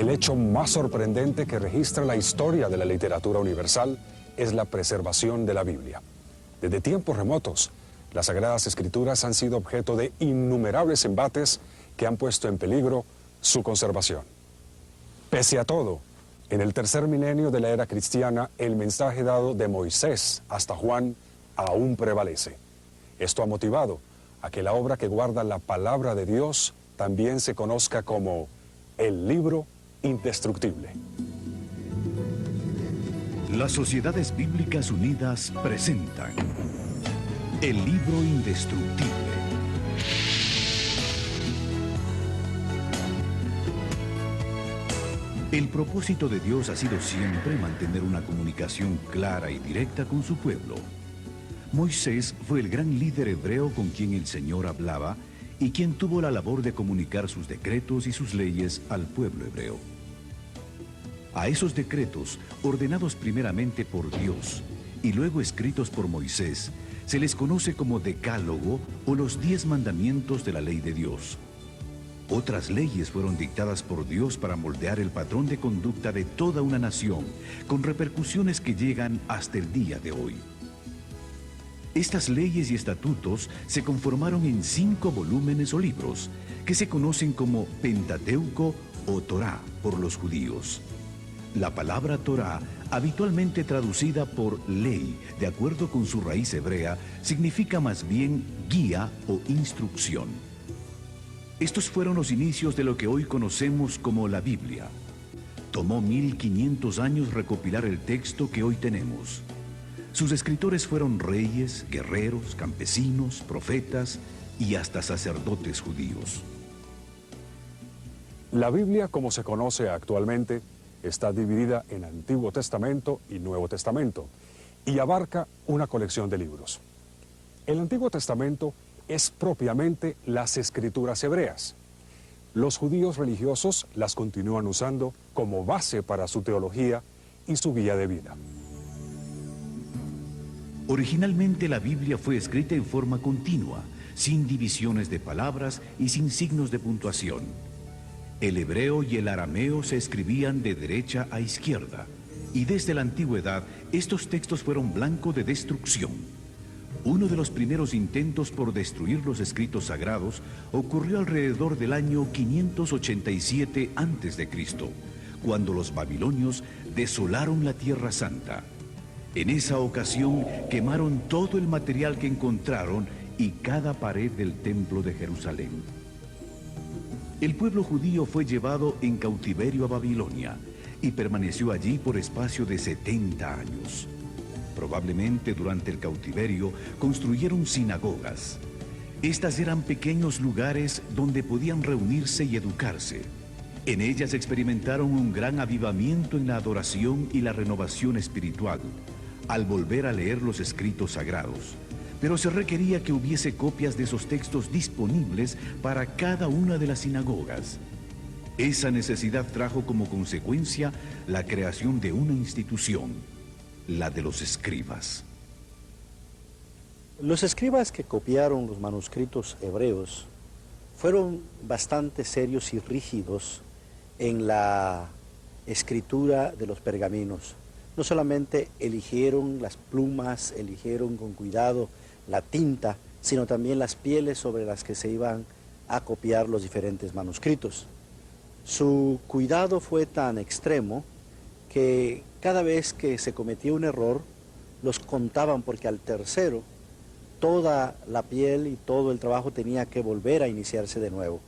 El hecho más sorprendente que registra la historia de la literatura universal es la preservación de la Biblia. Desde tiempos remotos, las Sagradas Escrituras han sido objeto de innumerables embates que han puesto en peligro su conservación. Pese a todo, en el tercer milenio de la era cristiana, el mensaje dado de Moisés hasta Juan aún prevalece. Esto ha motivado a que la obra que guarda la palabra de Dios también se conozca como el libro indestructible. Las Sociedades Bíblicas Unidas presentan el libro indestructible. El propósito de Dios ha sido siempre mantener una comunicación clara y directa con su pueblo. Moisés fue el gran líder hebreo con quien el Señor hablaba y quien tuvo la labor de comunicar sus decretos y sus leyes al pueblo hebreo. A esos decretos, ordenados primeramente por Dios y luego escritos por Moisés, se les conoce como Decálogo o los 10 mandamientos de la ley de Dios. Otras leyes fueron dictadas por Dios para moldear el patrón de conducta de toda una nación, con repercusiones que llegan hasta el día de hoy. Estas leyes y estatutos se conformaron en 5 volúmenes o libros, que se conocen como Pentateuco o Torá por los judíos. La palabra Torá, habitualmente traducida por ley, de acuerdo con su raíz hebrea, significa más bien guía o instrucción. Estos fueron los inicios de lo que hoy conocemos como la Biblia. Tomó 1500 años recopilar el texto que hoy tenemos. Sus escritores fueron reyes, guerreros, campesinos, profetas y hasta sacerdotes judíos. La Biblia, como se conoce actualmente, está dividida en Antiguo Testamento y Nuevo Testamento y abarca una colección de libros. El Antiguo Testamento es propiamente las escrituras hebreas. Los judíos religiosos las continúan usando como base para su teología y su guía de vida. Originalmente la Biblia fue escrita en forma continua, sin divisiones de palabras y sin signos de puntuación. El hebreo y el arameo se escribían de derecha a izquierda, y desde la antigüedad estos textos fueron blanco de destrucción. Uno de los primeros intentos por destruir los escritos sagrados ocurrió alrededor del año 587 a.C., cuando los babilonios desolaron la Tierra Santa. En esa ocasión quemaron todo el material que encontraron y cada pared del templo de Jerusalén. El pueblo judío fue llevado en cautiverio a Babilonia y permaneció allí por espacio de 70 años. Probablemente durante el cautiverio construyeron sinagogas. Estas eran pequeños lugares donde podían reunirse y educarse. En ellas experimentaron un gran avivamiento en la adoración y la renovación espiritual, al volver a leer los escritos sagrados. Pero se requería que hubiese copias de esos textos disponibles para cada una de las sinagogas. Esa necesidad trajo como consecuencia la creación de una institución, la de los escribas. Los escribas que copiaron los manuscritos hebreos fueron bastante serios y rígidos en la escritura de los pergaminos. No solamente eligieron las plumas, eligieron con cuidado la tinta, sino también las pieles sobre las que se iban a copiar los diferentes manuscritos. Su cuidado fue tan extremo que cada vez que se cometía un error, los contaban, porque al tercero toda la piel y todo el trabajo tenía que volver a iniciarse de nuevo.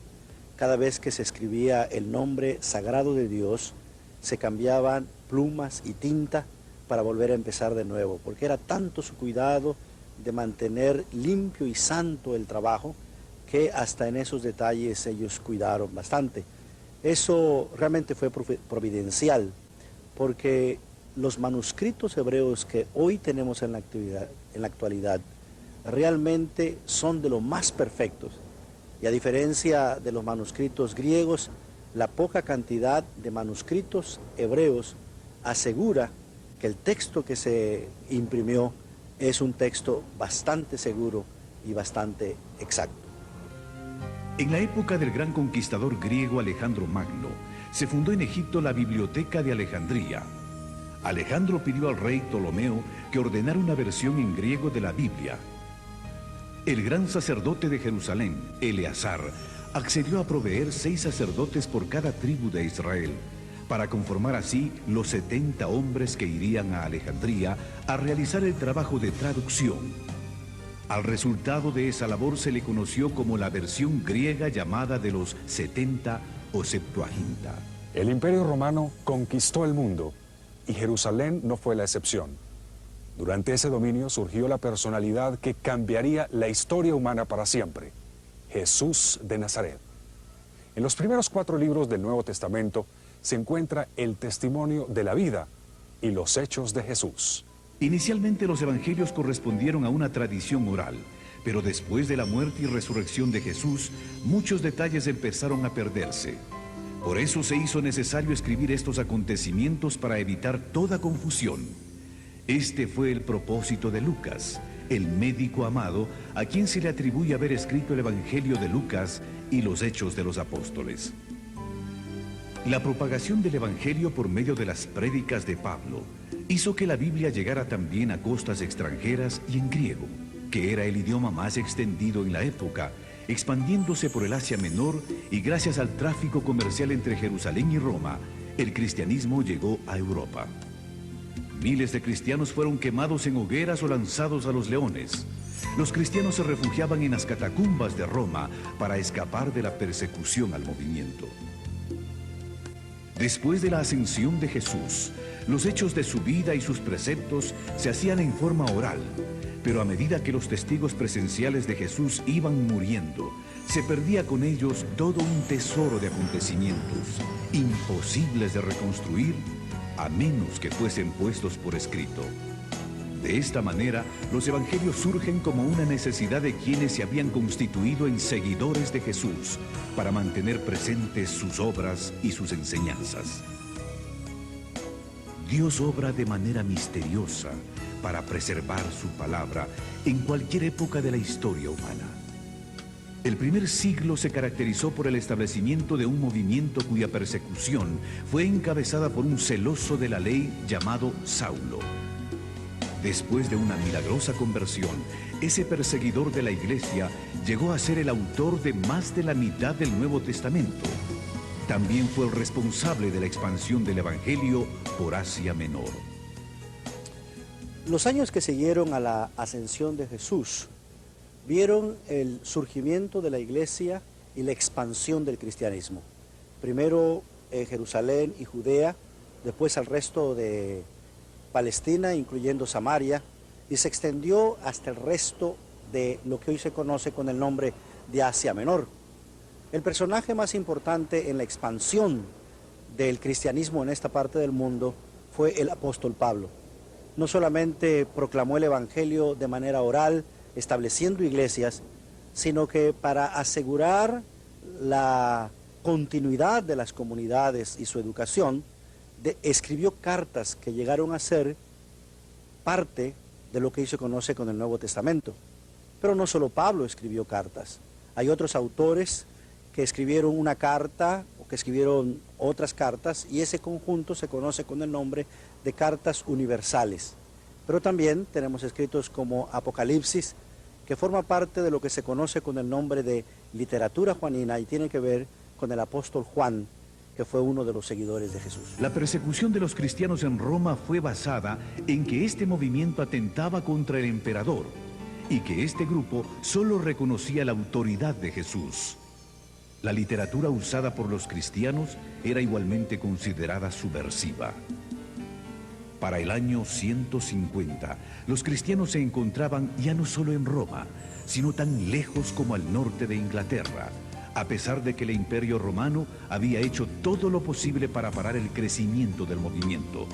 Cada vez que se escribía el nombre sagrado de Dios, se cambiaban plumas y tinta para volver a empezar de nuevo, porque era tanto su cuidado de mantener limpio y santo el trabajo, que hasta en esos detalles ellos cuidaron bastante. Eso realmente fue providencial, porque los manuscritos hebreos que hoy tenemos en la actualidad realmente son de los más perfectos. Y a diferencia de los manuscritos griegos, la poca cantidad de manuscritos hebreos asegura que el texto que se imprimió es un texto bastante seguro y bastante exacto. En la época del gran conquistador griego Alejandro Magno, se fundó en Egipto la Biblioteca de Alejandría. Alejandro pidió al rey Ptolomeo que ordenara una versión en griego de la Biblia. El gran sacerdote de Jerusalén, Eleazar, accedió a proveer 6 sacerdotes por cada tribu de Israel, para conformar así los 70 hombres que irían a Alejandría a realizar el trabajo de traducción. Al resultado de esa labor se le conoció como la versión griega llamada de los 70 o Septuaginta. El Imperio Romano conquistó el mundo y Jerusalén no fue la excepción. Durante ese dominio surgió la personalidad que cambiaría la historia humana para siempre: Jesús de Nazaret. En los primeros 4 libros del Nuevo Testamento se encuentra el testimonio de la vida y los hechos de Jesús. Inicialmente los evangelios correspondieron a una tradición oral, pero después de la muerte y resurrección de Jesús, muchos detalles empezaron a perderse. Por eso se hizo necesario escribir estos acontecimientos para evitar toda confusión. Este fue el propósito de Lucas, el médico amado, a quien se le atribuye haber escrito el Evangelio de Lucas y los Hechos de los Apóstoles. La propagación del Evangelio por medio de las prédicas de Pablo hizo que la Biblia llegara también a costas extranjeras y en griego, que era el idioma más extendido en la época, expandiéndose por el Asia Menor, y gracias al tráfico comercial entre Jerusalén y Roma, el cristianismo llegó a Europa. Miles de cristianos fueron quemados en hogueras o lanzados a los leones. Los cristianos se refugiaban en las catacumbas de Roma para escapar de la persecución al movimiento. Después de la ascensión de Jesús, los hechos de su vida y sus preceptos se hacían en forma oral, pero a medida que los testigos presenciales de Jesús iban muriendo, se perdía con ellos todo un tesoro de acontecimientos, imposibles de reconstruir, a menos que fuesen puestos por escrito. De esta manera, los evangelios surgen como una necesidad de quienes se habían constituido en seguidores de Jesús para mantener presentes sus obras y sus enseñanzas. Dios obra de manera misteriosa para preservar su palabra en cualquier época de la historia humana. El primer siglo se caracterizó por el establecimiento de un movimiento cuya persecución fue encabezada por un celoso de la ley llamado Saulo. Después de una milagrosa conversión, ese perseguidor de la iglesia llegó a ser el autor de más de la mitad del Nuevo Testamento. También fue el responsable de la expansión del Evangelio por Asia Menor. Los años que siguieron a la ascensión de Jesús vieron el surgimiento de la iglesia y la expansión del cristianismo. Primero en Jerusalén y Judea, después al resto de Palestina, incluyendo Samaria, y se extendió hasta el resto de lo que hoy se conoce con el nombre de Asia Menor. El personaje más importante en la expansión del cristianismo en esta parte del mundo fue el apóstol Pablo. No solamente proclamó el evangelio de manera oral, estableciendo iglesias, sino que para asegurar la continuidad de las comunidades y su educación, escribió cartas que llegaron a ser parte de lo que hoy se conoce con el Nuevo Testamento. Pero no solo Pablo escribió cartas, hay otros autores que escribieron una carta o que escribieron otras cartas, y ese conjunto se conoce con el nombre de cartas universales. Pero también tenemos escritos como Apocalipsis, que forma parte de lo que se conoce con el nombre de literatura juanina y tiene que ver con el apóstol Juan, que fue uno de los seguidores de Jesús. La persecución de los cristianos en Roma fue basada en que este movimiento atentaba contra el emperador y que este grupo solo reconocía la autoridad de Jesús. La literatura usada por los cristianos era igualmente considerada subversiva. Para el año 150, los cristianos se encontraban ya no solo en Roma, sino tan lejos como al norte de Inglaterra, a pesar de que el Imperio Romano había hecho todo lo posible para parar el crecimiento del movimiento.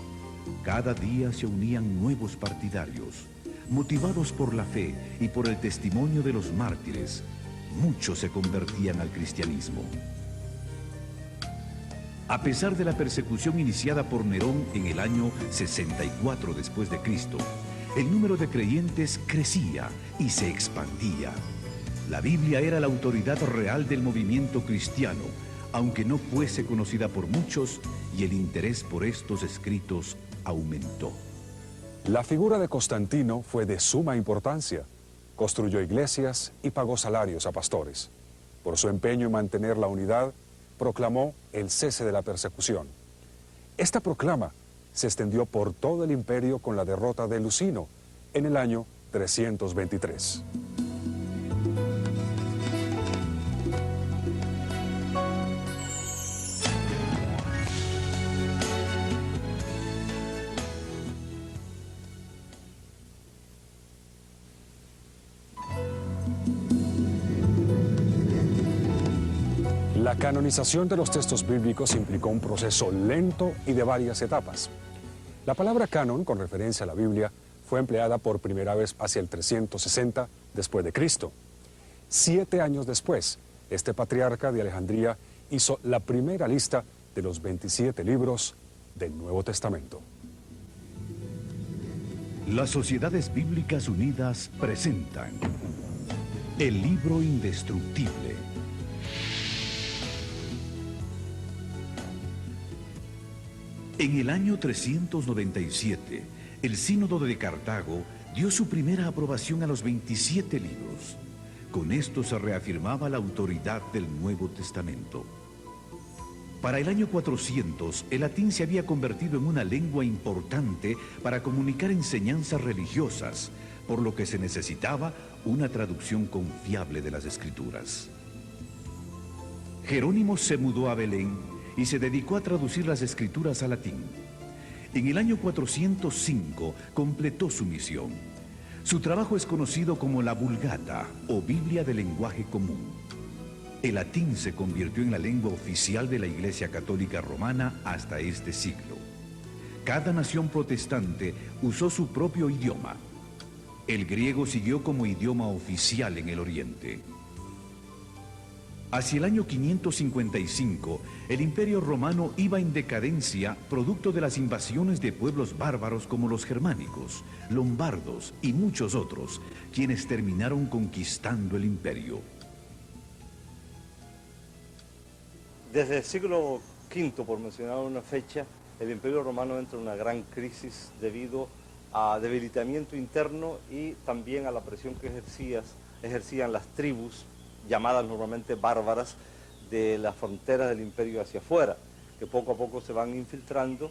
Cada día se unían nuevos partidarios. Motivados por la fe y por el testimonio de los mártires, muchos se convertían al cristianismo. A pesar de la persecución iniciada por Nerón en el año 64 después de Cristo, el número de creyentes crecía y se expandía. La Biblia era la autoridad real del movimiento cristiano, aunque no fuese conocida por muchos, y el interés por estos escritos aumentó. La figura de Constantino fue de suma importancia. Construyó iglesias y pagó salarios a pastores. Por su empeño en mantener la unidad, proclamó el cese de la persecución. Esta proclama se extendió por todo el imperio con la derrota de Lucino en el año 323. La canonización de los textos bíblicos implicó un proceso lento y de varias etapas. La palabra canon, con referencia a la Biblia, fue empleada por primera vez hacia el 360 después de Cristo. 7 años después, este patriarca de Alejandría hizo la primera lista de los 27 libros del Nuevo Testamento. Las Sociedades Bíblicas Unidas presentan el libro indestructible. En el año 397, el Sínodo de Cartago dio su primera aprobación a los 27 libros. Con esto se reafirmaba la autoridad del Nuevo Testamento. Para el año 400, el latín se había convertido en una lengua importante para comunicar enseñanzas religiosas, por lo que se necesitaba una traducción confiable de las Escrituras. Jerónimo se mudó a Belén y se dedicó a traducir las Escrituras al latín. En el año 405 completó su misión. Su trabajo es conocido como la Vulgata, o Biblia de lenguaje común. El latín se convirtió en la lengua oficial de la Iglesia Católica Romana hasta este siglo. Cada nación protestante usó su propio idioma. El griego siguió como idioma oficial en el Oriente. Hacia el año 555, el Imperio Romano iba en decadencia producto de las invasiones de pueblos bárbaros como los germánicos, lombardos y muchos otros, quienes terminaron conquistando el imperio. Desde el siglo V, por mencionar una fecha, el Imperio Romano entra en una gran crisis debido a debilitamiento interno y también a la presión que ejercían las tribus llamadas normalmente bárbaras, de las fronteras del imperio hacia afuera, que poco a poco se van infiltrando,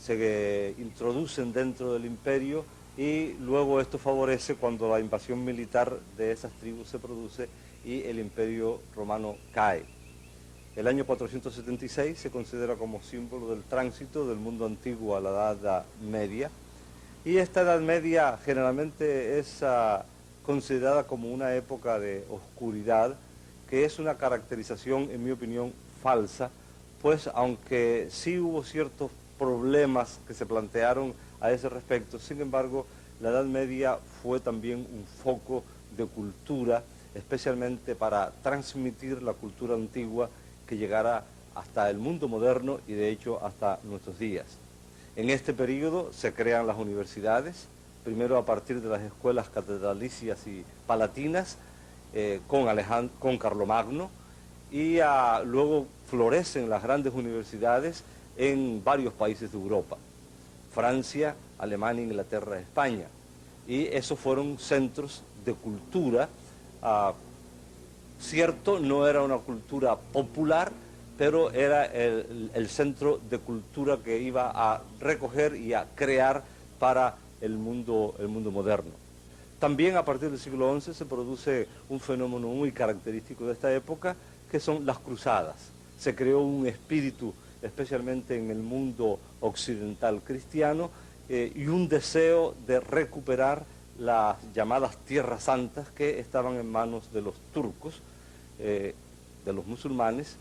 se introducen dentro del imperio y luego esto favorece cuando la invasión militar de esas tribus se produce y el imperio romano cae. El año 476 se considera como símbolo del tránsito del mundo antiguo a la Edad Media, y esta Edad Media generalmente es considerada como una época de oscuridad, que es una caracterización, en mi opinión, falsa, pues aunque sí hubo ciertos problemas que se plantearon a ese respecto, sin embargo, la Edad Media fue también un foco de cultura, especialmente para transmitir la cultura antigua que llegara hasta el mundo moderno y de hecho hasta nuestros días. En este periodo se crean las universidades, primero a partir de las escuelas catedralicias y palatinas, con Carlomagno, y luego florecen las grandes universidades en varios países de Europa, Francia, Alemania, Inglaterra, España, y esos fueron centros de cultura. Cierto, no era una cultura popular, pero era el centro de cultura que iba a recoger y a crear para el mundo moderno. También a partir del siglo XI se produce un fenómeno muy característico de esta época, que son las cruzadas. Se creó un espíritu, especialmente en el mundo occidental cristiano, y un deseo de recuperar las llamadas tierras santas que estaban en manos de los turcos, de los musulmanes,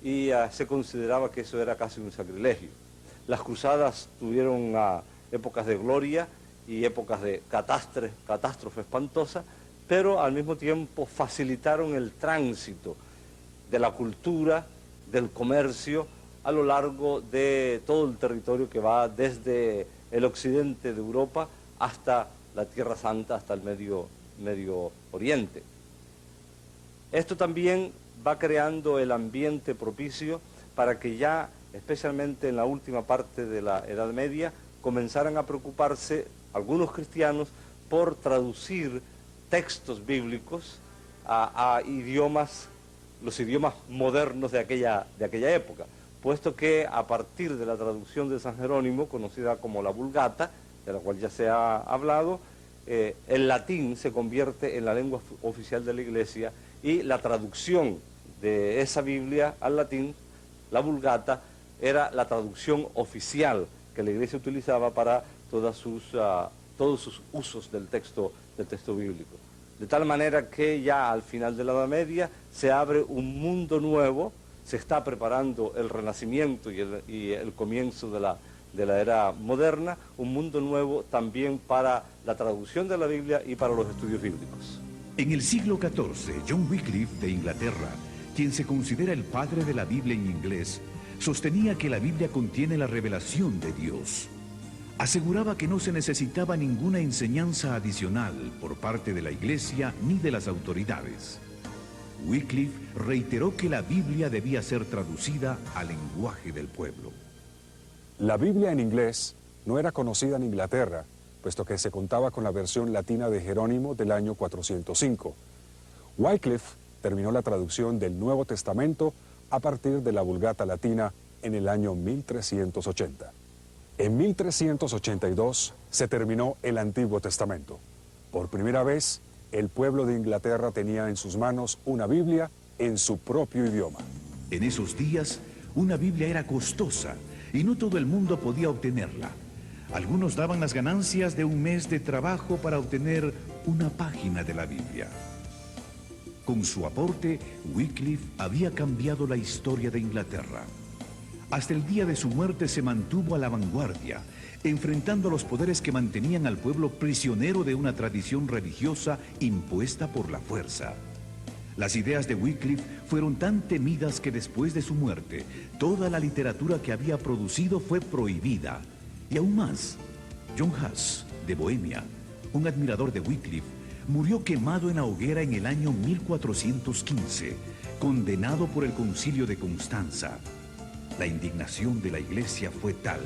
y se consideraba que eso era casi un sacrilegio. Las cruzadas tuvieron épocas de gloria y épocas de catástrofe espantosa, pero al mismo tiempo facilitaron el tránsito de la cultura, del comercio, a lo largo de todo el territorio que va desde el occidente de Europa hasta la Tierra Santa, hasta el Medio Oriente. Esto también va creando el ambiente propicio para que ya, especialmente en la última parte de la Edad Media, comenzaran a preocuparse algunos cristianos por traducir textos bíblicos a idiomas, los idiomas modernos de aquella época, puesto que a partir de la traducción de San Jerónimo, conocida como la Vulgata, de la cual ya se ha hablado, el latín se convierte en la lengua oficial de la Iglesia y la traducción de esa Biblia al latín, la Vulgata, era la traducción oficial que la Iglesia utilizaba para todos sus usos del texto bíblico. De tal manera que ya al final de la Edad Media se abre un mundo nuevo, se está preparando el Renacimiento y el comienzo de la era moderna, un mundo nuevo también para la traducción de la Biblia y para los estudios bíblicos. En el siglo XIV, John Wycliffe de Inglaterra, quien se considera el padre de la Biblia en inglés, sostenía que la Biblia contiene la revelación de Dios. Aseguraba que no se necesitaba ninguna enseñanza adicional por parte de la Iglesia ni de las autoridades. Wycliffe reiteró que la Biblia debía ser traducida al lenguaje del pueblo. La Biblia en inglés no era conocida en Inglaterra, puesto que se contaba con la versión latina de Jerónimo del año 405. Wycliffe terminó la traducción del Nuevo Testamento a partir de la Vulgata latina en el año 1380. En 1382 se terminó el Antiguo Testamento. Por primera vez, el pueblo de Inglaterra tenía en sus manos una Biblia en su propio idioma. En esos días, una Biblia era costosa y no todo el mundo podía obtenerla. Algunos daban las ganancias de un mes de trabajo para obtener una página de la Biblia. Con su aporte, Wycliffe había cambiado la historia de Inglaterra. Hasta el día de su muerte se mantuvo a la vanguardia, enfrentando a los poderes que mantenían al pueblo prisionero de una tradición religiosa impuesta por la fuerza. Las ideas de Wycliffe fueron tan temidas que después de su muerte, toda la literatura que había producido fue prohibida. Y aún más, John Huss, de Bohemia, un admirador de Wycliffe, murió quemado en la hoguera en el año 1415, condenado por el Concilio de Constanza. La indignación de la Iglesia fue tal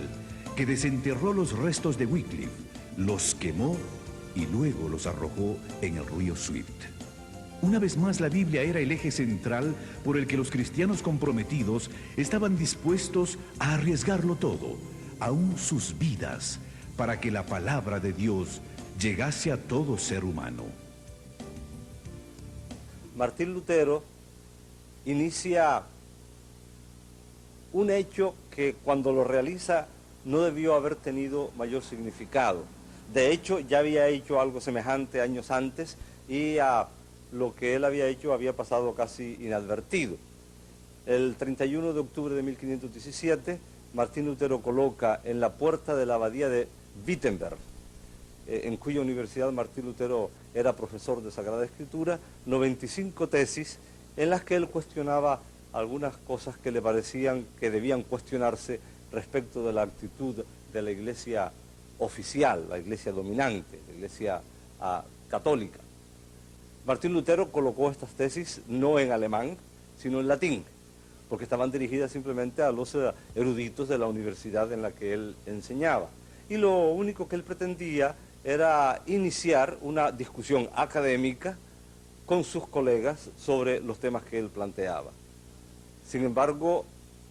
que desenterró los restos de Wycliffe, los quemó y luego los arrojó en el río Swift. Una vez más, la Biblia era el eje central por el que los cristianos comprometidos estaban dispuestos a arriesgarlo todo, aún sus vidas, para que la palabra de Dios llegase a todo ser humano. Martín Lutero inicia un hecho que cuando lo realiza no debió haber tenido mayor significado. De hecho, ya había hecho algo semejante años antes y lo que él había hecho había pasado casi inadvertido. El 31 de octubre de 1517, Martín Lutero coloca en la puerta de la abadía de Wittenberg, en cuya universidad Martín Lutero era profesor de Sagrada Escritura, 95 tesis en las que él cuestionaba algunas cosas que le parecían que debían cuestionarse respecto de la actitud de la Iglesia oficial, la Iglesia dominante, la Iglesia católica. Martín Lutero colocó estas tesis no en alemán, sino en latín, porque estaban dirigidas simplemente a los eruditos de la universidad en la que él enseñaba. Y lo único que él pretendía era iniciar una discusión académica con sus colegas sobre los temas que él planteaba. Sin embargo,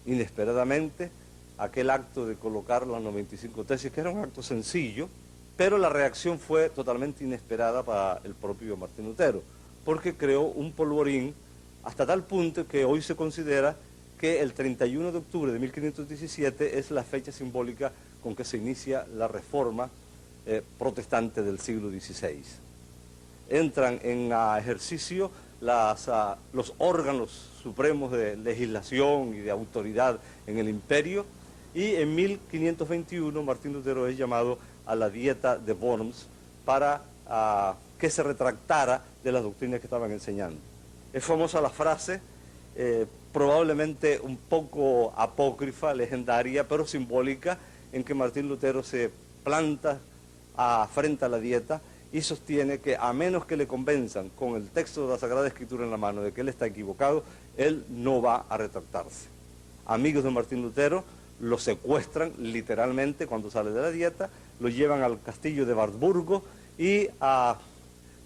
inesperadamente, aquel acto de colocar las 95 tesis, que era un acto sencillo, pero la reacción fue totalmente inesperada para el propio Martín Lutero, porque creó un polvorín hasta tal punto que hoy se considera que el 31 de octubre de 1517 es la fecha simbólica con que se inicia la reforma protestante del siglo XVI. Entran en ejercicio los órganos supremos de legislación y de autoridad en el imperio, y en 1521 Martín Lutero es llamado a la Dieta de Worms para que se retractara de las doctrinas que estaban enseñando. Es famosa la frase, probablemente un poco apócrifa, legendaria, pero simbólica, en que Martín Lutero se planta frente a la Dieta y sostiene que a menos que le convenzan con el texto de la Sagrada Escritura en la mano de que él está equivocado, él no va a retractarse. Amigos de Martín Lutero lo secuestran literalmente cuando sale de la dieta, lo llevan al castillo de Wartburgo y a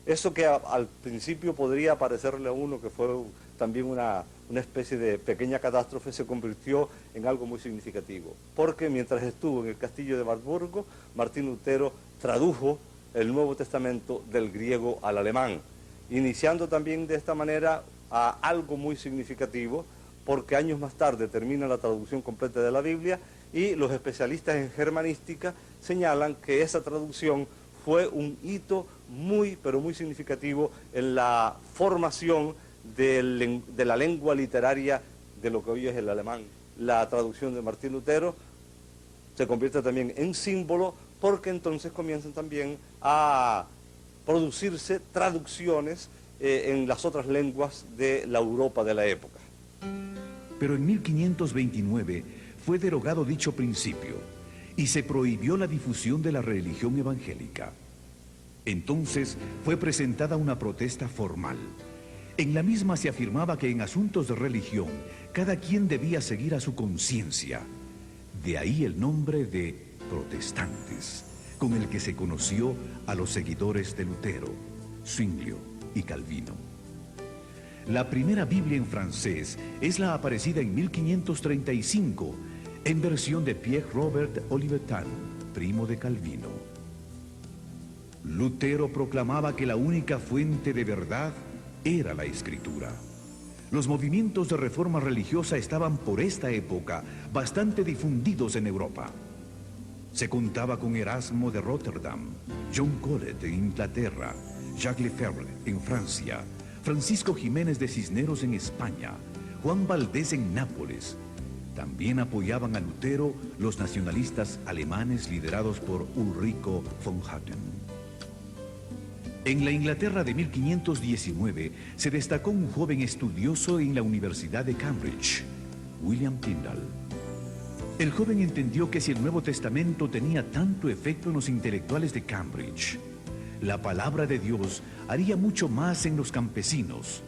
eso que al principio podría parecerle a uno que fue también una especie de pequeña catástrofe, se convirtió en algo muy significativo. Porque mientras estuvo en el castillo de Wartburgo, Martín Lutero tradujo el Nuevo Testamento del griego al alemán, iniciando también de esta manera a algo muy significativo, porque años más tarde termina la traducción completa de la Biblia y los especialistas en germanística señalan que esa traducción fue un hito muy, pero muy significativo en la formación de la lengua literaria de lo que hoy es el alemán. La traducción de Martín Lutero se convierte también en símbolo porque entonces comienzan también a producirse traducciones en las otras lenguas de la Europa de la época. Pero en 1529 fue derogado dicho principio y se prohibió la difusión de la religión evangélica. Entonces fue presentada una protesta formal. En la misma se afirmaba que en asuntos de religión cada quien debía seguir a su conciencia. De ahí el nombre de protestantes, con el que se conoció a los seguidores de Lutero, Zwinglio y Calvino. La primera Biblia en francés es la aparecida en 1535, en versión de Pierre Robert Olivetan, primo de Calvino. Lutero proclamaba que la única fuente de verdad era la Escritura. Los movimientos de reforma religiosa estaban por esta época bastante difundidos en Europa. Se contaba con Erasmo de Rotterdam, John Colet en Inglaterra, Jacques Lefebvre en Francia, Francisco Jiménez de Cisneros en España, Juan Valdés en Nápoles. También apoyaban a Lutero los nacionalistas alemanes liderados por Ulrico von Hutten. En la Inglaterra de 1519 se destacó un joven estudioso en la Universidad de Cambridge, William Tyndale. El joven entendió que si el Nuevo Testamento tenía tanto efecto en los intelectuales de Cambridge, la palabra de Dios haría mucho más en los campesinos.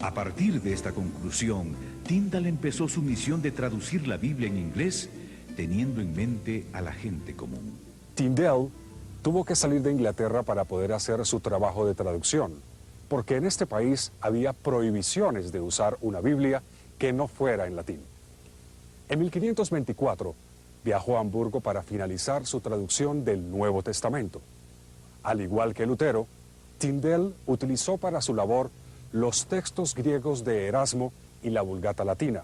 A partir de esta conclusión, Tyndale empezó su misión de traducir la Biblia en inglés, teniendo en mente a la gente común. Tyndale tuvo que salir de Inglaterra para poder hacer su trabajo de traducción, porque en este país había prohibiciones de usar una Biblia que no fuera en latín. En 1524 viajó a Hamburgo para finalizar su traducción del Nuevo Testamento. Al igual que Lutero, Tyndale utilizó para su labor los textos griegos de Erasmo y la Vulgata latina,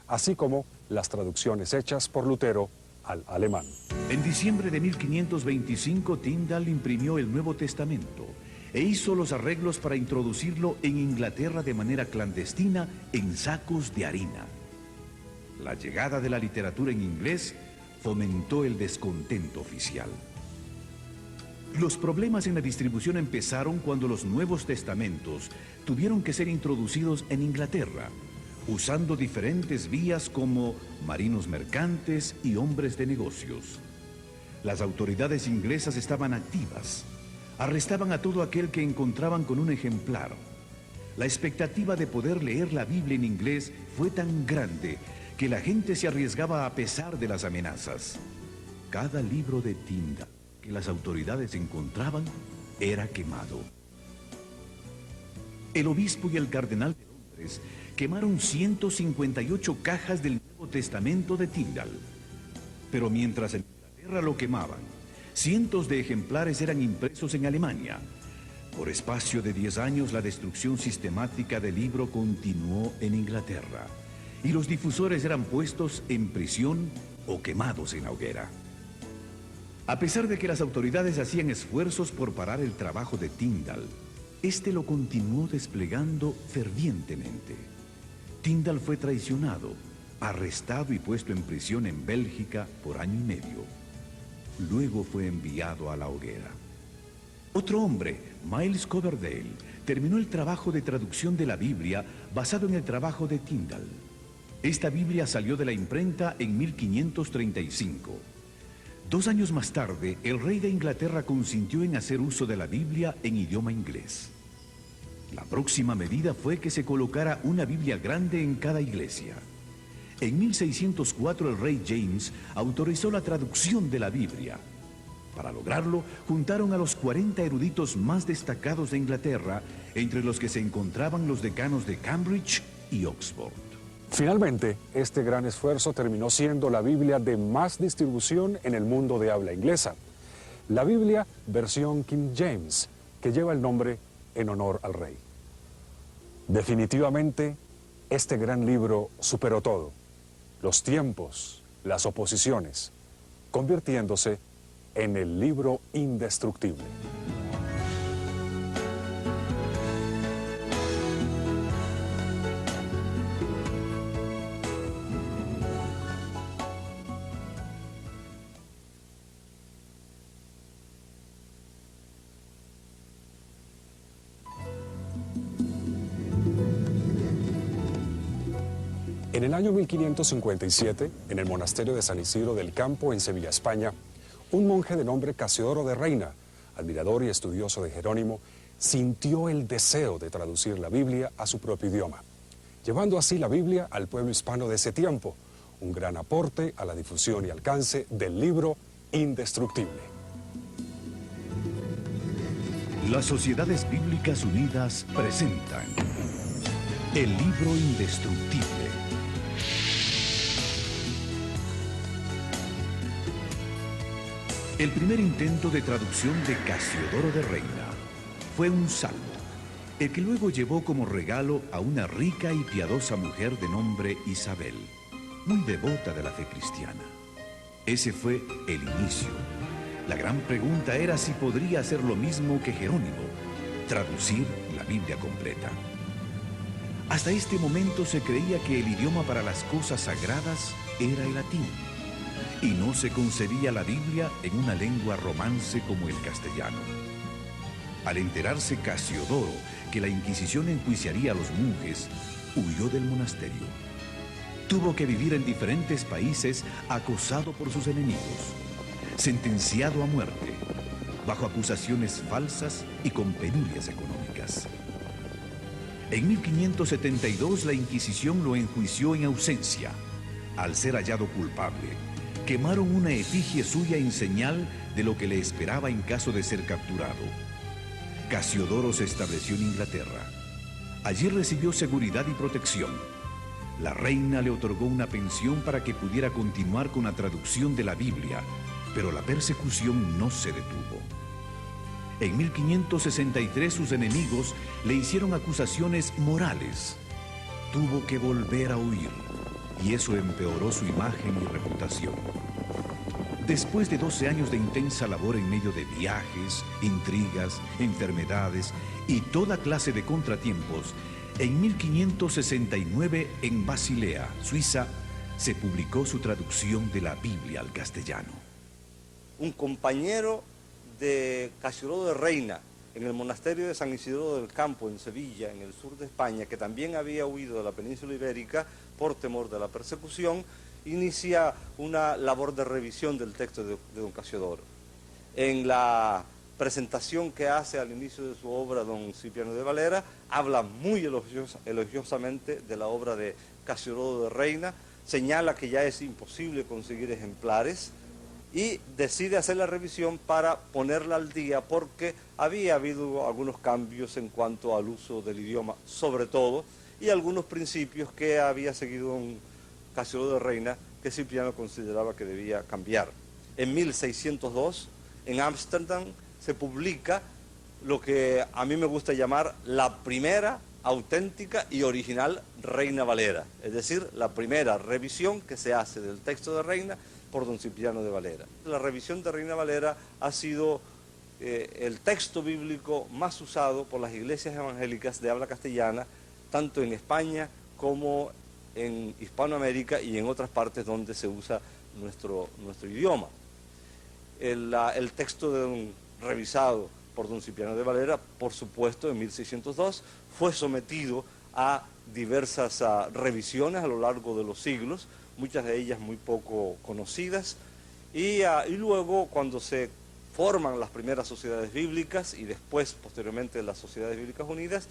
así como las traducciones hechas por Lutero al alemán. En diciembre de 1525, Tyndale imprimió el Nuevo Testamento e hizo los arreglos para introducirlo en Inglaterra de manera clandestina en sacos de harina. La llegada de la literatura en inglés fomentó el descontento oficial. Los problemas en la distribución empezaron cuando los Nuevos Testamentos tuvieron que ser introducidos en Inglaterra, usando diferentes vías como marinos mercantes y hombres de negocios. Las autoridades inglesas estaban activas. Arrestaban a todo aquel que encontraban con un ejemplar. La expectativa de poder leer la Biblia en inglés fue tan grande que la gente se arriesgaba a pesar de las amenazas. Cada libro de Tyndale que las autoridades encontraban era quemado. El obispo y el cardenal de Londres quemaron 158 cajas del Nuevo Testamento de Tyndale. Pero mientras en Inglaterra lo quemaban, cientos de ejemplares eran impresos en Alemania. Por espacio de 10 años, la destrucción sistemática del libro continuó en Inglaterra, y los difusores eran puestos en prisión o quemados en la hoguera. A pesar de que las autoridades hacían esfuerzos por parar el trabajo de Tyndale, este lo continuó desplegando fervientemente. Tyndale fue traicionado, arrestado y puesto en prisión en Bélgica por año y medio. Luego fue enviado a la hoguera. Otro hombre, Miles Coverdale, terminó el trabajo de traducción de la Biblia basado en el trabajo de Tyndale. Esta Biblia salió de la imprenta en 1535. 2 años más tarde, el rey de Inglaterra consintió en hacer uso de la Biblia en idioma inglés. La próxima medida fue que se colocara una Biblia grande en cada iglesia. En 1604 el rey James autorizó la traducción de la Biblia. Para lograrlo, juntaron a los 40 eruditos más destacados de Inglaterra, entre los que se encontraban los decanos de Cambridge y Oxford. Finalmente, este gran esfuerzo terminó siendo la Biblia de más distribución en el mundo de habla inglesa. La Biblia versión King James, que lleva el nombre en honor al rey. Definitivamente, este gran libro superó todo, los tiempos, las oposiciones, convirtiéndose en el libro indestructible. En el año 1557, en el monasterio de San Isidro del Campo, en Sevilla, España, un monje de nombre Casiodoro de Reina, admirador y estudioso de Jerónimo, sintió el deseo de traducir la Biblia a su propio idioma, llevando así la Biblia al pueblo hispano de ese tiempo, un gran aporte a la difusión y alcance del libro indestructible. Las Sociedades Bíblicas Unidas presentan el libro indestructible. El primer intento de traducción de Casiodoro de Reina fue un salmo, el que luego llevó como regalo a una rica y piadosa mujer de nombre Isabel, muy devota de la fe cristiana. Ese fue el inicio. La gran pregunta era si podría hacer lo mismo que Jerónimo, traducir la Biblia completa. Hasta este momento se creía que el idioma para las cosas sagradas era el latín, y no se concebía la Biblia en una lengua romance como el castellano. Al enterarse Casiodoro que la Inquisición enjuiciaría a los monjes, huyó del monasterio. Tuvo que vivir en diferentes países acosado por sus enemigos, sentenciado a muerte, bajo acusaciones falsas y con penurias económicas. En 1572 la Inquisición lo enjuició en ausencia. Al ser hallado culpable, quemaron una efigie suya en señal de lo que le esperaba en caso de ser capturado. Casiodoro se estableció en Inglaterra. Allí recibió seguridad y protección. La reina le otorgó una pensión para que pudiera continuar con la traducción de la Biblia, pero la persecución no se detuvo. En 1563 sus enemigos le hicieron acusaciones morales. Tuvo que volver a huir, y eso empeoró su imagen y reputación. Después de 12 años de intensa labor en medio de viajes, intrigas, enfermedades y toda clase de contratiempos, en 1569 en Basilea, Suiza, se publicó su traducción de la Biblia al castellano. Un compañero de Casiodoro de Reina en el monasterio de San Isidro del Campo, en Sevilla, en el sur de España, que también había huido de la península ibérica por temor de la persecución, inicia una labor de revisión del texto de don Casiodoro. En la presentación que hace al inicio de su obra don Cipriano de Valera, habla muy elogiosamente de la obra de Casiodoro de Reina, señala que ya es imposible conseguir ejemplares y decide hacer la revisión para ponerla al día porque había habido algunos cambios en cuanto al uso del idioma, sobre todo, y algunos principios que había seguido un Casiodoro de Reina que Cipriano consideraba que debía cambiar. En 1602, en Ámsterdam, se publica lo que a mí me gusta llamar la primera auténtica y original Reina Valera, es decir, la primera revisión que se hace del texto de Reina por don Cipriano de Valera. La revisión de Reina Valera ha sido el texto bíblico más usado por las iglesias evangélicas de habla castellana, tanto en España como en Hispanoamérica y en otras partes donde se usa nuestro idioma. El texto revisado por don Cipriano de Valera, por supuesto, en 1602, fue sometido a diversas revisiones a lo largo de los siglos, muchas de ellas muy poco conocidas, y luego cuando se forman las primeras sociedades bíblicas y después, posteriormente, las Sociedades Bíblicas Unidas,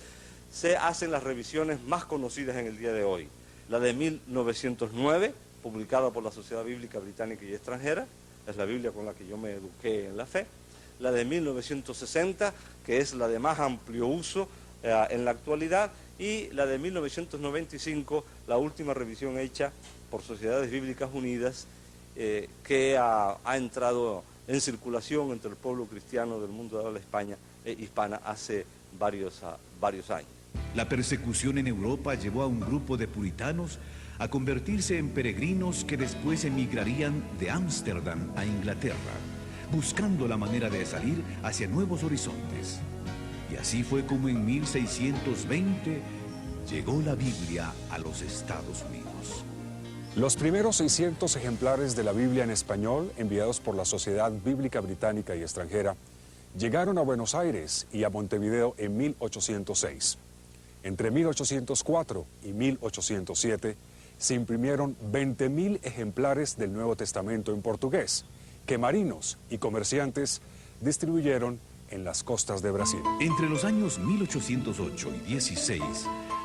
se hacen las revisiones más conocidas en el día de hoy. La de 1909, publicada por la Sociedad Bíblica Británica y Extranjera, es la Biblia con la que yo me eduqué en la fe. La de 1960, que es la de más amplio uso en la actualidad, y la de 1995, la última revisión hecha por Sociedades Bíblicas Unidas, que ha entrado en circulación entre el pueblo cristiano del mundo de habla hispana hace varios años. La persecución en Europa llevó a un grupo de puritanos a convertirse en peregrinos que después emigrarían de Ámsterdam a Inglaterra, buscando la manera de salir hacia nuevos horizontes. Y así fue como en 1620 llegó la Biblia a los Estados Unidos. Los primeros 600 ejemplares de la Biblia en español, enviados por la Sociedad Bíblica Británica y Extranjera, llegaron a Buenos Aires y a Montevideo en 1806. Entre 1804 y 1807 se imprimieron 20.000 ejemplares del Nuevo Testamento en portugués, que marinos y comerciantes distribuyeron en las costas de Brasil. Entre los años 1808 y 16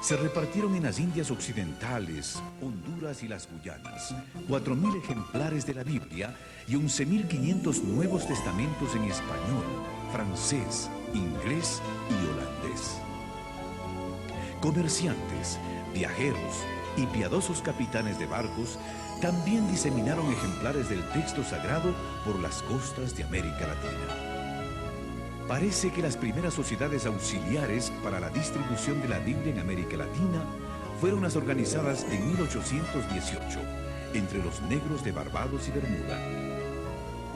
se repartieron en las Indias Occidentales, Honduras y las Guyanas 4.000 ejemplares de la Biblia y 11.500 Nuevos Testamentos en español, francés, inglés y holandés. Comerciantes, viajeros y piadosos capitanes de barcos también diseminaron ejemplares del texto sagrado por las costas de América Latina. Parece que las primeras sociedades auxiliares para la distribución de la Biblia en América Latina fueron las organizadas en 1818 entre los negros de Barbados y Bermuda.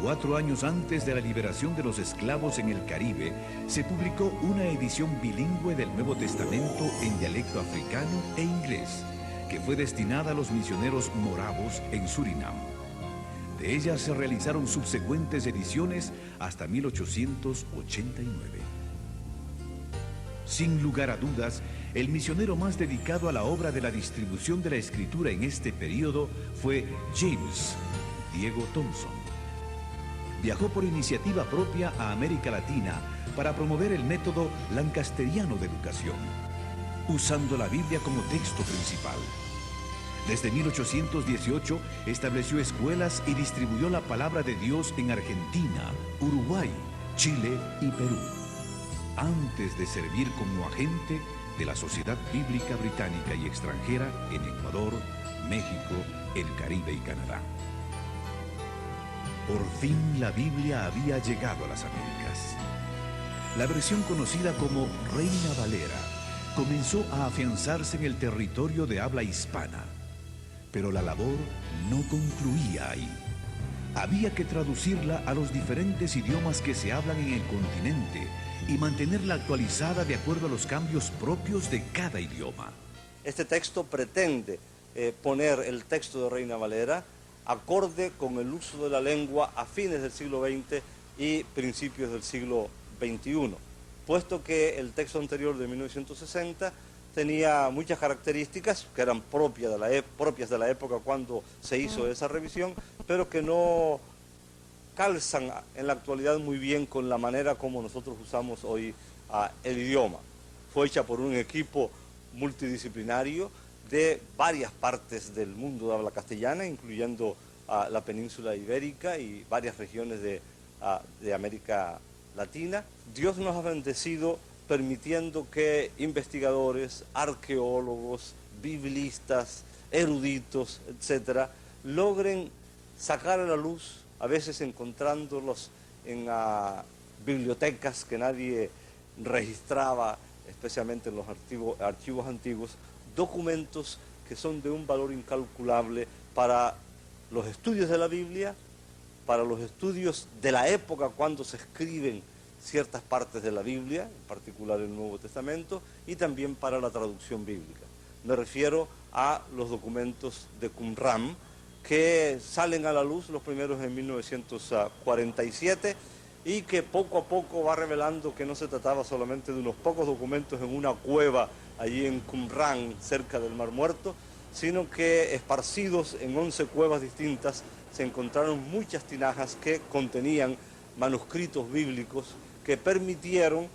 4 años antes de la liberación de los esclavos en el Caribe, se publicó una edición bilingüe del Nuevo Testamento en dialecto africano e inglés, que fue destinada a los misioneros moravos en Surinam. De ella se realizaron subsecuentes ediciones hasta 1889. Sin lugar a dudas, el misionero más dedicado a la obra de la distribución de la escritura en este periodo fue James Diego Thompson. Viajó por iniciativa propia a América Latina para promover el método lancasteriano de educación, usando la Biblia como texto principal. Desde 1818 estableció escuelas y distribuyó la palabra de Dios en Argentina, Uruguay, Chile y Perú, antes de servir como agente de la Sociedad Bíblica Británica y Extranjera en Ecuador, México, el Caribe y Canadá. Por fin la Biblia había llegado a las Américas. La versión conocida como Reina Valera comenzó a afianzarse en el territorio de habla hispana. Pero la labor no concluía ahí. Había que traducirla a los diferentes idiomas que se hablan en el continente y mantenerla actualizada de acuerdo a los cambios propios de cada idioma. Este texto pretende poner el texto de Reina Valera acorde con el uso de la lengua a fines del siglo XX y principios del siglo XXI, puesto que el texto anterior de 1960 tenía muchas características que eran propias de la época cuando se hizo esa revisión, pero que no calzan en la actualidad muy bien con la manera como nosotros usamos hoy el idioma. Fue hecha por un equipo multidisciplinario de varias partes del mundo de habla castellana, incluyendo la península ibérica y varias regiones de América Latina. Dios nos ha bendecido permitiendo que investigadores, arqueólogos, biblistas, eruditos, etcétera, logren sacar a la luz, a veces encontrándolos en bibliotecas que nadie registraba, especialmente en los archivos antiguos, documentos que son de un valor incalculable para los estudios de la Biblia, para los estudios de la época cuando se escriben ciertas partes de la Biblia, en particular el Nuevo Testamento, y también para la traducción bíblica. Me refiero a los documentos de Qumran, que salen a la luz los primeros en 1947 y que poco a poco va revelando que no se trataba solamente de unos pocos documentos en una cueva allí en Qumran, cerca del Mar Muerto, sino que esparcidos en 11 cuevas distintas se encontraron muchas tinajas que contenían manuscritos bíblicos que permitieron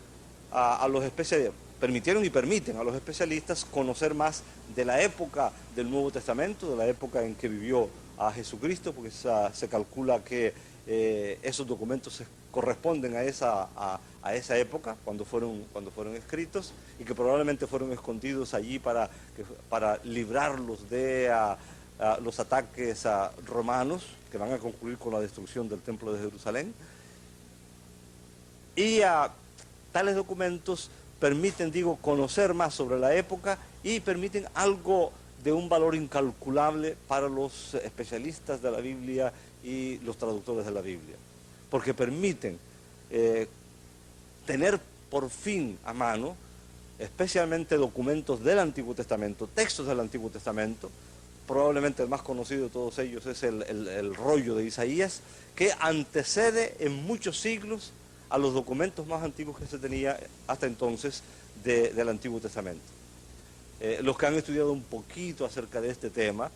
a los especialistas, permitieron y permiten a los especialistas conocer más de la época del Nuevo Testamento, de la época en que vivió a Jesucristo, porque se calcula que esos documentos corresponden a esa época, cuando fueron escritos, y que probablemente fueron escondidos allí para librarlos de los ataques romanos, que van a concluir con la destrucción del Templo de Jerusalén. Y tales documentos permiten, conocer más sobre la época y permiten algo de un valor incalculable para los especialistas de la Biblia y los traductores de la Biblia, porque permiten tener por fin a mano, especialmente documentos del Antiguo Testamento, textos del Antiguo Testamento. Probablemente el más conocido de todos ellos es el rollo de Isaías, que antecede en muchos siglos a los documentos más antiguos que se tenía hasta entonces del Antiguo Testamento. Los que han estudiado un poquito acerca de este tema,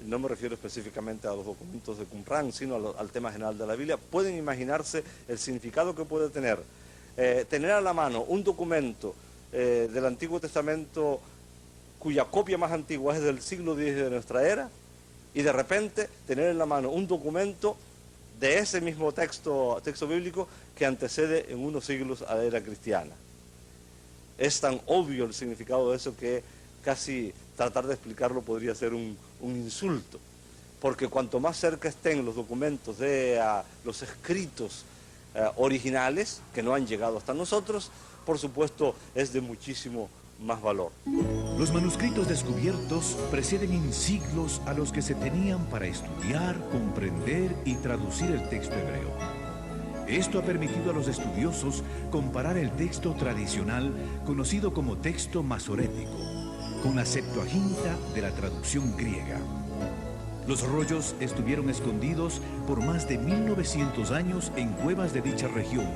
no me refiero específicamente a los documentos de Qumran, sino al tema general de la Biblia, pueden imaginarse el significado que puede tener a la mano un documento del Antiguo Testamento cuya copia más antigua es del siglo X de nuestra era, y de repente tener en la mano un documento de ese mismo texto bíblico que antecede en unos siglos a la era cristiana. Es tan obvio el significado de eso que casi tratar de explicarlo podría ser un insulto, porque cuanto más cerca estén los documentos de los escritos originales, que no han llegado hasta nosotros, por supuesto es de muchísimo más valor. Los manuscritos descubiertos preceden en siglos a los que se tenían para estudiar, comprender y traducir el texto hebreo. Esto ha permitido a los estudiosos comparar el texto tradicional, conocido como texto masorético, con la Septuaginta de la traducción griega. Los rollos estuvieron escondidos por más de 1900 años en cuevas de dicha región,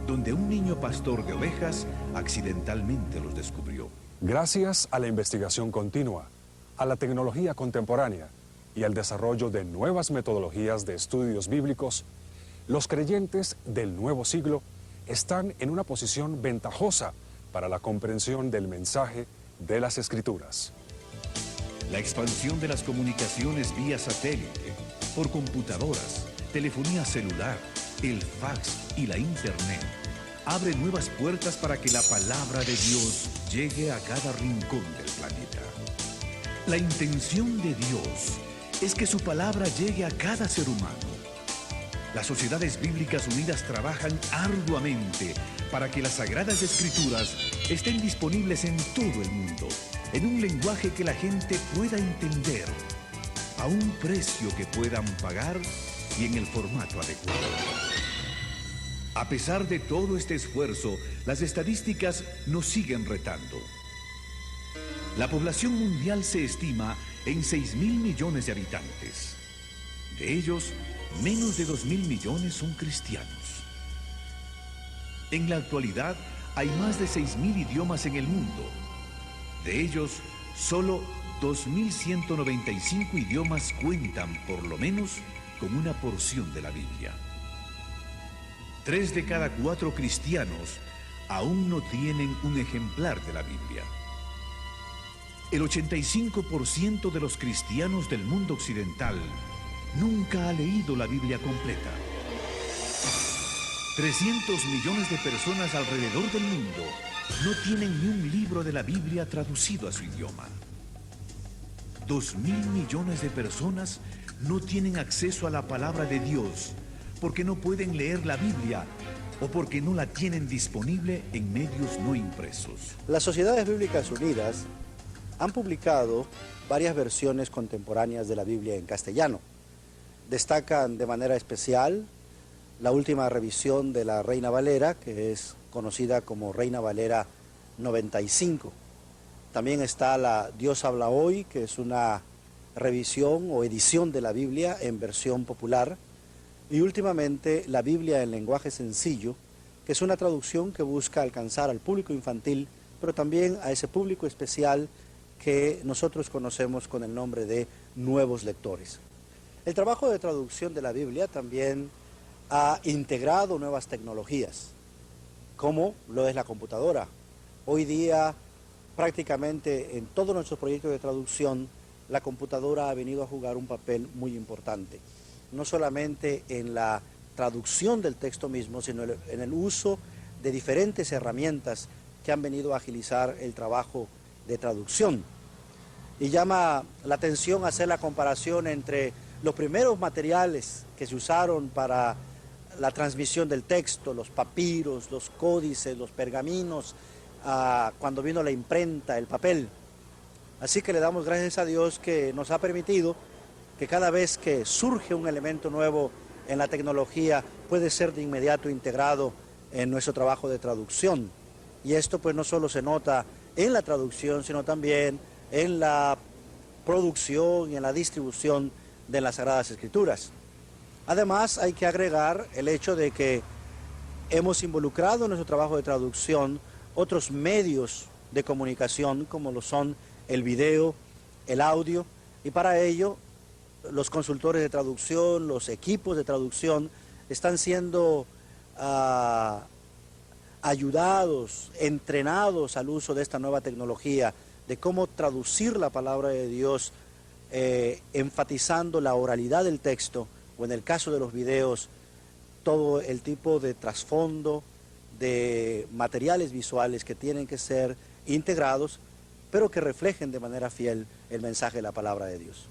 donde un niño pastor de ovejas accidentalmente los descubrió. Gracias a la investigación continua, a la tecnología contemporánea y al desarrollo de nuevas metodologías de estudios bíblicos, los creyentes del nuevo siglo están en una posición ventajosa para la comprensión del mensaje de las Escrituras. La expansión de las comunicaciones vía satélite, por computadoras, telefonía celular, el fax y la internet abre nuevas puertas para que la palabra de Dios llegue a cada rincón del planeta. La intención de Dios es que su palabra llegue a cada ser humano. Las Sociedades Bíblicas Unidas trabajan arduamente para que las Sagradas Escrituras estén disponibles en todo el mundo, en un lenguaje que la gente pueda entender, a un precio que puedan pagar y en el formato adecuado. A pesar de todo este esfuerzo, las estadísticas nos siguen retando. La población mundial se estima en 6.000 millones de habitantes. De ellos, menos de 2.000 millones son cristianos. En la actualidad, hay más de 6.000 idiomas en el mundo. De ellos, solo 2.195 idiomas cuentan, por lo menos, con una porción de la Biblia. 3 de cada 4 cristianos aún no tienen un ejemplar de la Biblia. El 85% de los cristianos del mundo occidental nunca ha leído la Biblia completa. 300 millones de personas alrededor del mundo no tienen ni un libro de la Biblia traducido a su idioma. 2.000 millones de personas no tienen acceso a la palabra de Dios porque no pueden leer la Biblia o porque no la tienen disponible en medios no impresos. Las Sociedades Bíblicas Unidas han publicado varias versiones contemporáneas de la Biblia en castellano. Destacan de manera especial la última revisión de la Reina Valera, que es conocida como Reina Valera 95. También está la Dios habla hoy, que es una revisión o edición de la Biblia en versión popular. Y últimamente la Biblia en lenguaje sencillo, que es una traducción que busca alcanzar al público infantil, pero también a ese público especial que nosotros conocemos con el nombre de nuevos lectores. El trabajo de traducción de la Biblia también ha integrado nuevas tecnologías, como lo es la computadora. Hoy día, prácticamente en todos nuestros proyectos de traducción, la computadora ha venido a jugar un papel muy importante, no solamente en la traducción del texto mismo, sino en el uso de diferentes herramientas que han venido a agilizar el trabajo de traducción. Y llama la atención hacer la comparación entre los primeros materiales que se usaron para la transmisión del texto, los papiros, los códices, los pergaminos, cuando vino la imprenta, el papel. Así que le damos gracias a Dios que nos ha permitido que cada vez que surge un elemento nuevo en la tecnología puede ser de inmediato integrado en nuestro trabajo de traducción. Y esto pues no solo se nota en la traducción, sino también en la producción y en la distribución de las Sagradas Escrituras. Además hay que agregar el hecho de que hemos involucrado en nuestro trabajo de traducción otros medios de comunicación como lo son el video, el audio, y para ello los consultores de traducción, los equipos de traducción están siendo ayudados, entrenados al uso de esta nueva tecnología, de cómo traducir la palabra de Dios, enfatizando la oralidad del texto, o en el caso de los videos, todo el tipo de trasfondo, de materiales visuales que tienen que ser integrados, pero que reflejen de manera fiel el mensaje de la palabra de Dios.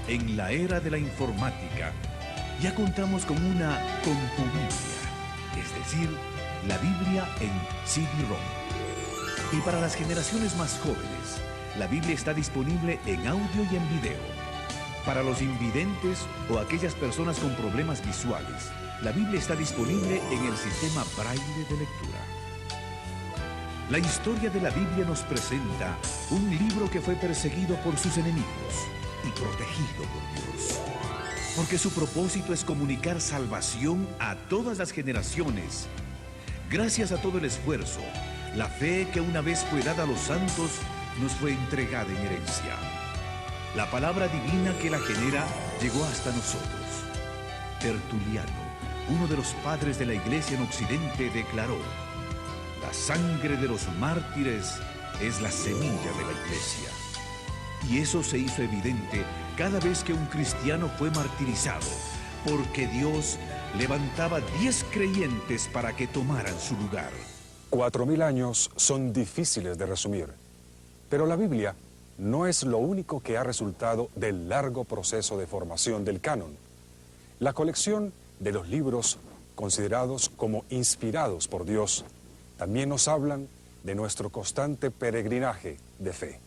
En la era de la informática, ya contamos con una compubiblia, es decir, la Biblia en CD-ROM. Y para las generaciones más jóvenes, la Biblia está disponible en audio y en video. Para los invidentes o aquellas personas con problemas visuales, la Biblia está disponible en el sistema Braille de lectura. La historia de la Biblia nos presenta un libro que fue perseguido por sus enemigos y protegido por Dios. Porque su propósito es comunicar salvación a todas las generaciones. Gracias a todo el esfuerzo, la fe que una vez fue dada a los santos nos fue entregada en herencia. La palabra divina que la genera llegó hasta nosotros. Tertuliano, uno de los padres de la Iglesia en Occidente, declaró: la sangre de los mártires es la semilla de la Iglesia. Y eso se hizo evidente cada vez que un cristiano fue martirizado, porque Dios levantaba 10 creyentes para que tomaran su lugar. 4000 años son difíciles de resumir, pero la Biblia no es lo único que ha resultado del largo proceso de formación del canon. La colección de los libros considerados como inspirados por Dios también nos hablan de nuestro constante peregrinaje de fe.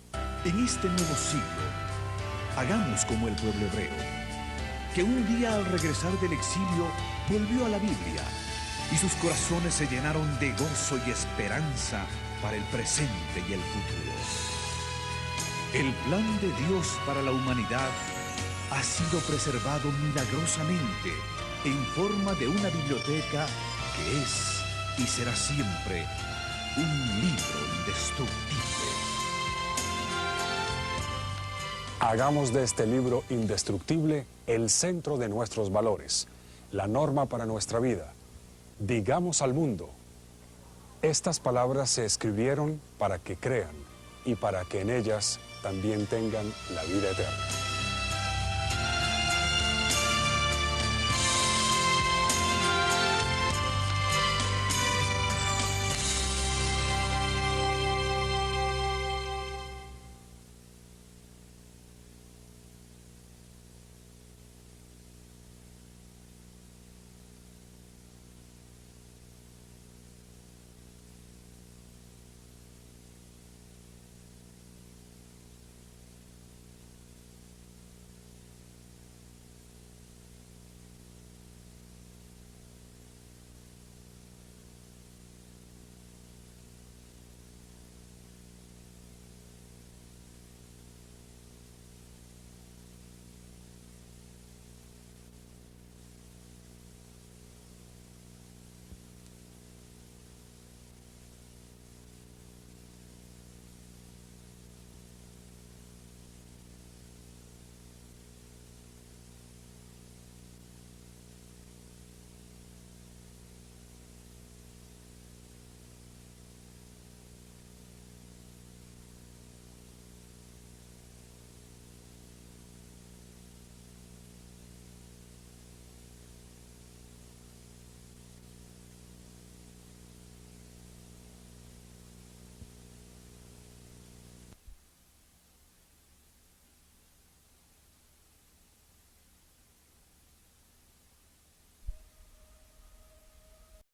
En este nuevo siglo, hagamos como el pueblo hebreo, que un día al regresar del exilio volvió a la Biblia y sus corazones se llenaron de gozo y esperanza para el presente y el futuro. El plan de Dios para la humanidad ha sido preservado milagrosamente en forma de una biblioteca que es y será siempre un libro indestructible. Hagamos de este libro indestructible el centro de nuestros valores, la norma para nuestra vida. Digamos al mundo: estas palabras se escribieron para que crean y para que en ellas también tengan la vida eterna.